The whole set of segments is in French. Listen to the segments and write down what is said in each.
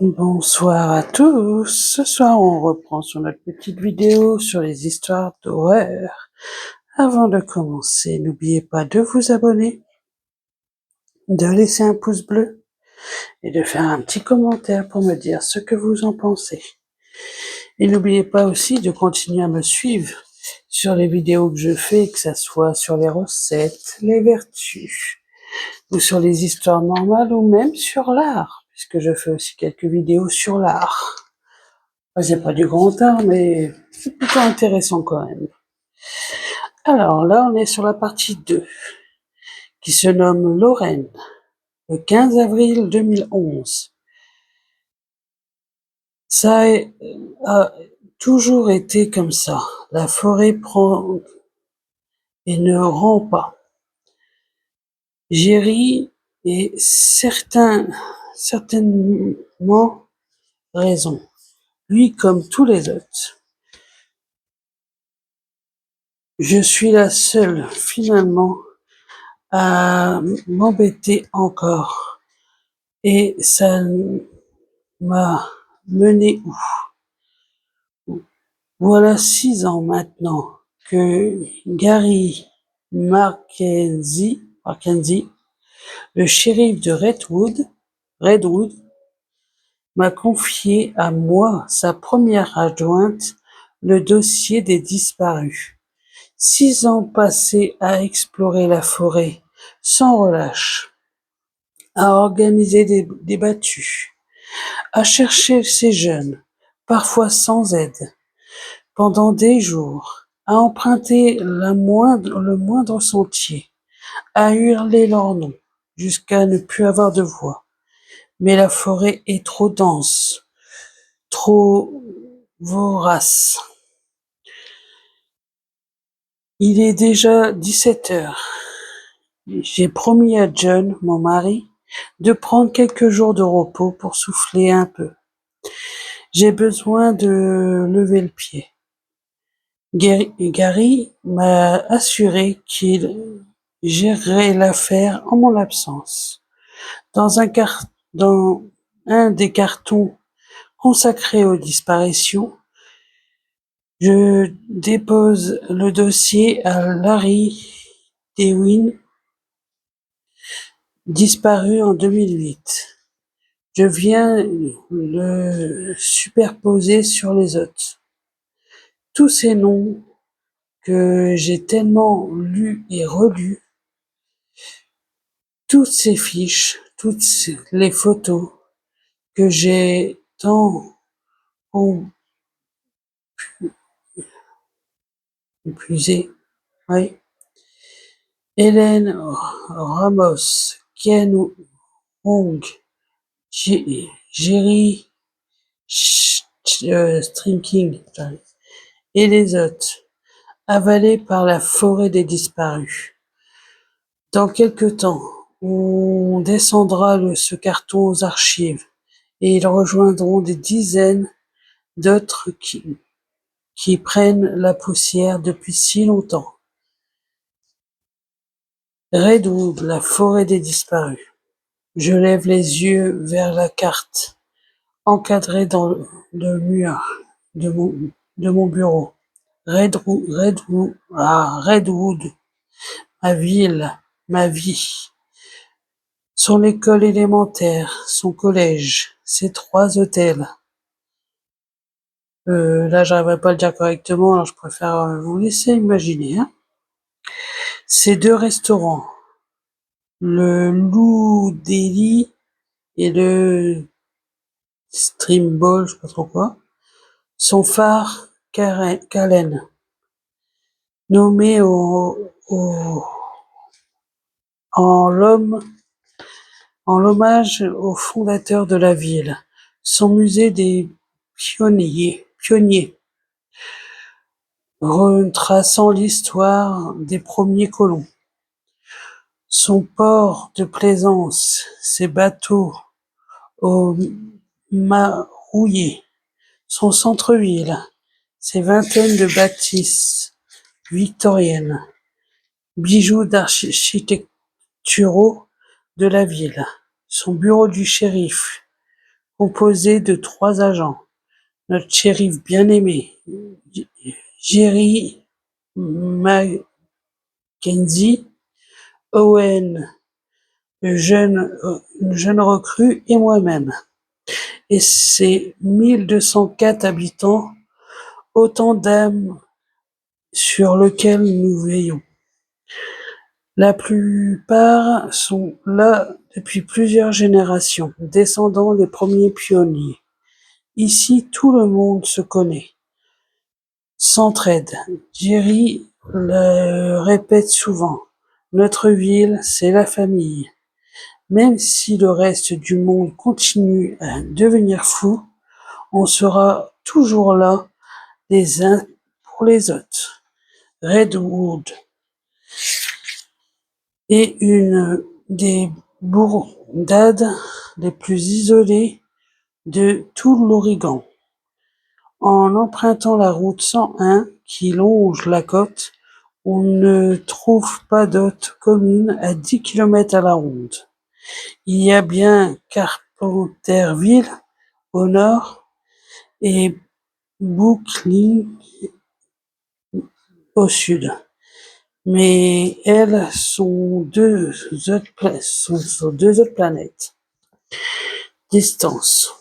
Bonsoir à tous. Ce soir, on reprend sur notre petite vidéo sur les histoires d'horreur. Avant de commencer, n'oubliez pas de vous abonner, de laisser un pouce bleu et de faire un petit commentaire pour me dire ce que vous en pensez. Et n'oubliez pas aussi de continuer à me suivre sur les vidéos que je fais, que ça soit sur les recettes, les vertus, ou sur les histoires normales, ou même sur l'art, puisque je fais aussi quelques vidéos sur l'art. C'est pas du grand art, mais c'est plutôt intéressant quand même. Alors là, on est sur la partie 2, qui se nomme Lorraine, le 15 avril 2011. Ça a toujours été comme ça. La forêt prend et ne rend pas. Jerry est certainement raison. Lui comme tous les autres. Je suis la seule, finalement, à m'embêter encore. Et ça m'a mené où? Voilà 6 ans maintenant que Gary Mackenzie, le shérif de Redwood, m'a confié à moi, sa première adjointe, le dossier des disparus. 6 ans passés à explorer la forêt sans relâche, à organiser des battues, à chercher ces jeunes, parfois sans aide, pendant des jours, à emprunter le moindre sentier, à hurler leur nom, jusqu'à ne plus avoir de voix. Mais la forêt est trop dense, trop vorace. Il est déjà 17 heures. J'ai promis à John, mon mari, de prendre quelques jours de repos pour souffler un peu. J'ai besoin de lever le pied. Gary m'a assuré qu'il gérerait l'affaire en mon absence. Dans un des cartons consacrés aux disparitions, je dépose le dossier à Larry Dewin, disparu en 2008. Je viens le superposer sur les autres. Tous ces noms que j'ai tellement lus et relus, toutes ces fiches, toutes les photos que j'ai tant épuisées. Oui. Hélène Ramos, Ken Hong, Jerry Strinking et les autres, avalés par la forêt des disparus. Dans quelque temps, on descendra ce carton aux archives et ils rejoindront des dizaines d'autres qui prennent la poussière depuis si longtemps. Redwood, la forêt des disparus. Je lève les yeux vers la carte, encadrée dans le mur de mon bureau. Redwood, ma ville, ma vie. Son école élémentaire, son collège, ses 3 hôtels. Là, j'arriverai pas à le dire correctement, alors je préfère vous laisser imaginer. Hein. Ces 2 restaurants, le Lou Deli et le Streamball, je sais pas trop quoi, son phare Calen, nommé en l'hommage au fondateur de la ville, son musée des pionniers, retraçant l'histoire des premiers colons, son port de plaisance, ses bateaux aux mâts rouillés, son centre-ville, ses vingtaines de bâtisses victoriennes, bijoux architecturaux de la ville, son bureau du shérif, composé de 3 agents. Notre shérif bien-aimé, Jerry Mackenzie, Owen, une jeune recrue, et moi-même. Et ses 1204 habitants, autant d'âmes sur lesquelles nous veillons. La plupart sont là depuis plusieurs générations, descendants des premiers pionniers. Ici, tout le monde se connaît, s'entraide. Jerry le répète souvent, notre ville, c'est la famille. Même si le reste du monde continue à devenir fou, on sera toujours là les uns pour les autres. Redwood est une des bourgades les plus isolées de tout l'Oregon. En empruntant la route 101 qui longe la côte, on ne trouve pas d'autres communes à 10 kilomètres à la ronde. Il y a bien Carpenterville au nord et Brooklyn au sud. Mais elles sont sur 2 autres planètes. Distance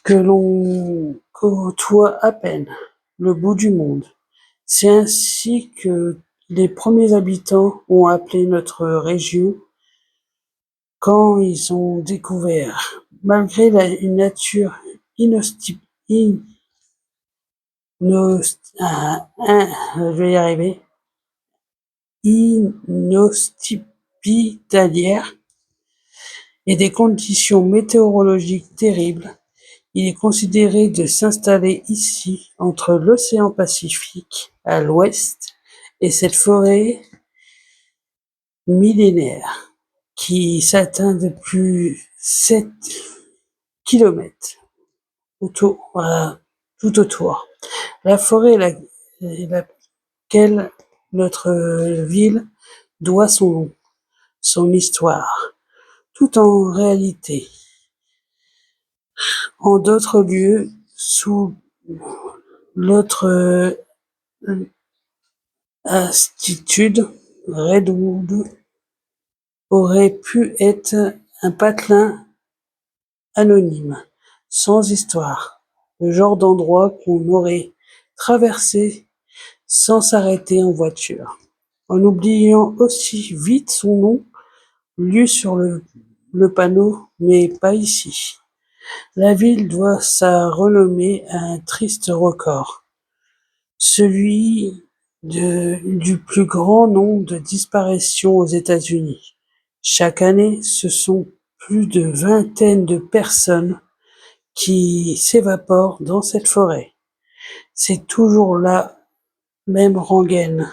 que l'on côtoie à peine, le bout du monde. C'est ainsi que les premiers habitants ont appelé notre région quand ils ont découvert, malgré une nature inhospitalière, je vais y arriver, inhospitalière et des conditions météorologiques terribles, il est considéré de s'installer ici, entre l'océan Pacifique à l'ouest et cette forêt millénaire qui s'atteint depuis 7 kilomètres tout autour. La forêt laquelle notre ville doit son nom, son histoire, tout en réalité. En d'autres lieux, sous l'autre altitude, Redwood aurait pu être un patelin anonyme, sans histoire, le genre d'endroit qu'on aurait traversé sans s'arrêter en voiture, en oubliant aussi vite son nom, lu sur le panneau, mais pas ici. La ville doit sa renommée à un triste record, celui du plus grand nombre de disparitions aux États-Unis. Chaque année, ce sont plus de vingtaine de personnes qui s'évaporent dans cette forêt. C'est toujours la même rengaine.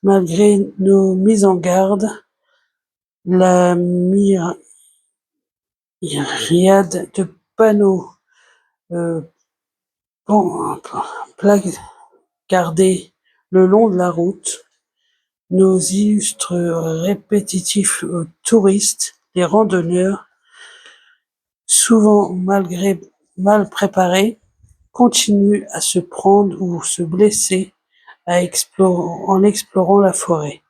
Malgré nos mises en garde, la myriade de panneaux placardés le long de la route, nos illustres répétitifs touristes, les randonneurs, souvent mal préparés, continuent à se prendre ou se blesser en explorant la forêt.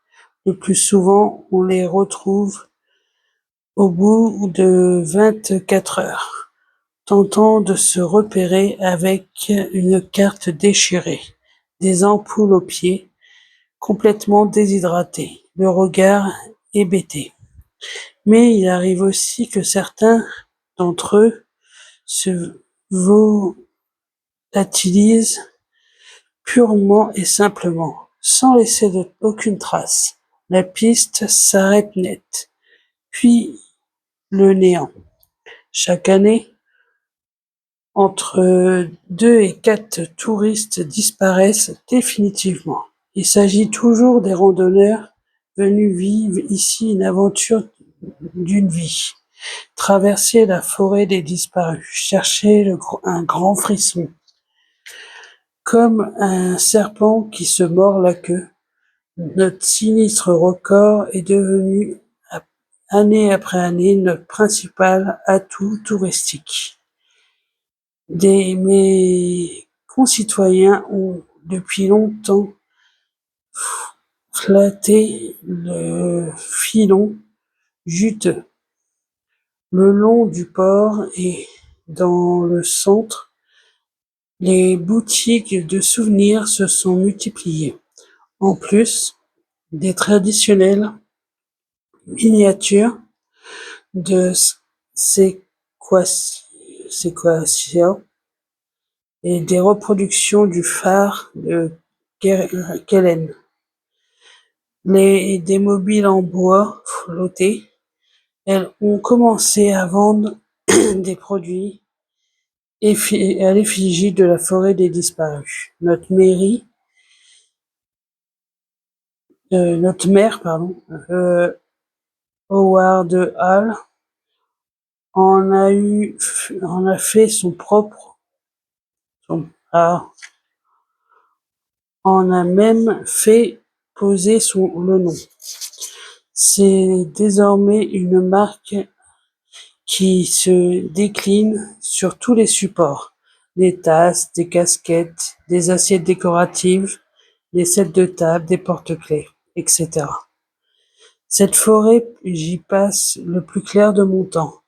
Le plus souvent, on les retrouve au bout de 24 heures, tentant de se repérer avec une carte déchirée, des ampoules aux pieds, complètement déshydratés, le regard hébété. Mais il arrive aussi que certains d'entre eux se volatilisent purement et simplement, sans laisser aucune trace. La piste s'arrête net, puis le néant. Chaque année, entre 2 et 4 touristes disparaissent définitivement. Il s'agit toujours des randonneurs venus vivre ici une aventure d'une vie. Traverser la forêt des disparus, chercher un grand frisson, comme un serpent qui se mord la queue. Notre sinistre record est devenu année après année notre principal atout touristique. Mes concitoyens ont depuis longtemps flatté le filon juteux le long du port et dans le centre. Les boutiques de souvenirs se sont multipliées. En plus des traditionnelles miniatures de séquoia et des reproductions du phare de Kellen. Des mobiles en bois flottés, elles ont commencé à vendre des produits à l'effigie de la forêt des disparus. Notre maire, Howard Hall, en a fait en a même fait poser le nom. C'est désormais une marque qui se décline sur tous les supports. Des tasses, des casquettes, des assiettes décoratives, des sets de table, des porte-clés, etc. Cette forêt, j'y passe le plus clair de mon temps,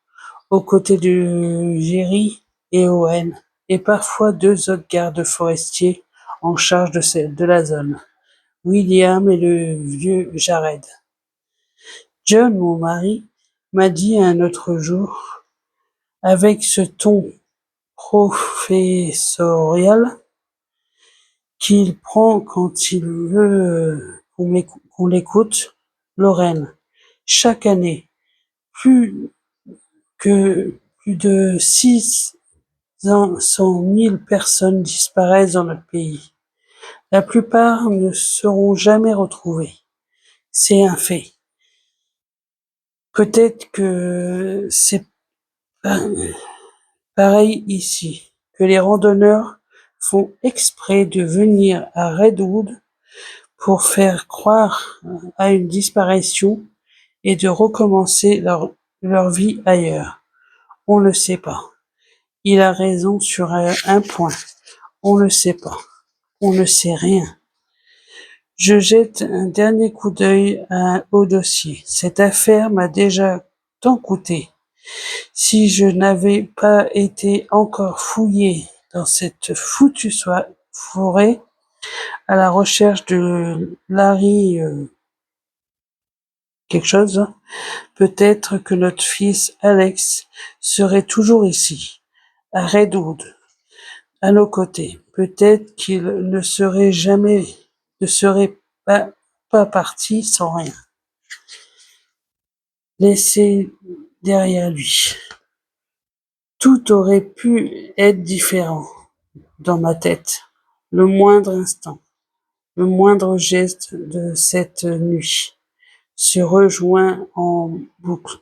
aux côtés de Jerry et Owen, et parfois 2 autres gardes forestiers en charge de la zone, William et le vieux Jared. John, mon mari, m'a dit un autre jour, avec ce ton professorial qu'il prend quand il veut qu'on l'écoute, Lorraine, chaque année, plus de 600 000 personnes disparaissent dans notre pays. La plupart ne seront jamais retrouvées. C'est un fait. Peut-être que c'est pareil ici, que les randonneurs font exprès de venir à Redwood pour faire croire à une disparition et de recommencer leur vie ailleurs. On ne sait pas. Il a raison sur un point. On ne sait pas. On ne sait rien. Je jette un dernier coup d'œil au dossier. Cette affaire m'a déjà tant coûté. Si je n'avais pas été encore fouillé dans cette foutue forêt à la recherche de Larry quelque chose, peut-être que notre fils Alex serait toujours ici, à Redwood, à nos côtés. Peut-être qu'il ne serait pas parti sans rien laissé derrière lui. Tout aurait pu être différent dans ma tête. Le moindre instant, le moindre geste de cette nuit se rejoue en boucle.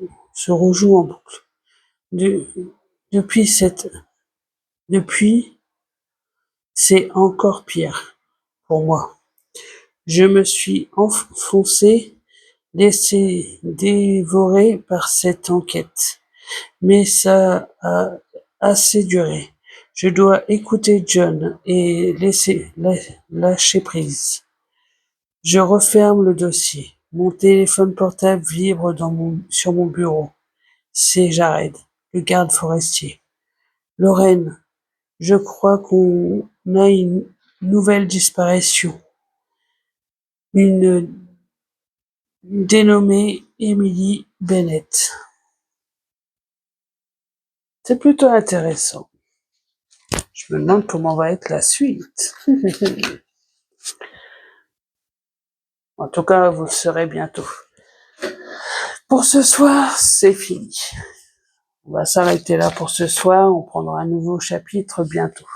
Depuis, c'est encore pire pour moi. Je me suis laissé dévorer par cette enquête. Mais ça a assez duré. Je dois écouter John et lâcher prise. Je referme le dossier. Mon téléphone portable vibre sur mon bureau. C'est Jared, le garde forestier. Lorraine, je crois qu'on a une nouvelle disparition. Une dénommée Emily Bennett. C'est plutôt intéressant. Je me demande comment va être la suite. En tout cas, vous le saurez bientôt. Pour ce soir, c'est fini. On va s'arrêter là pour ce soir. On prendra un nouveau chapitre bientôt.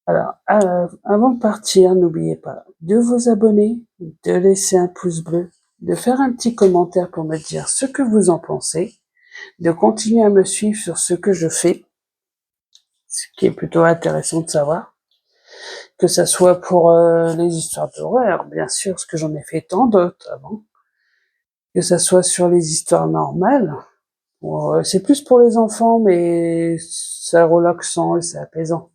Alors, avant de partir, n'oubliez pas de vous abonner, de laisser un pouce bleu, de faire un petit commentaire pour me dire ce que vous en pensez, de continuer à me suivre sur ce que je fais, ce qui est plutôt intéressant de savoir, que ça soit pour les histoires d'horreur, bien sûr, parce que j'en ai fait tant d'autres avant, que ça soit sur les histoires normales. Bon, c'est plus pour les enfants, mais c'est relaxant et c'est apaisant.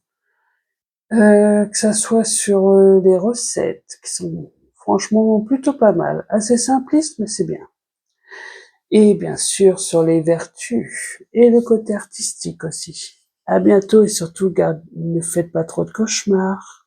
Que ça soit sur les recettes, qui sont franchement plutôt pas mal. Assez simpliste, mais c'est bien. Et bien sûr sur les vertus et le côté artistique aussi. À bientôt et surtout ne faites pas trop de cauchemars.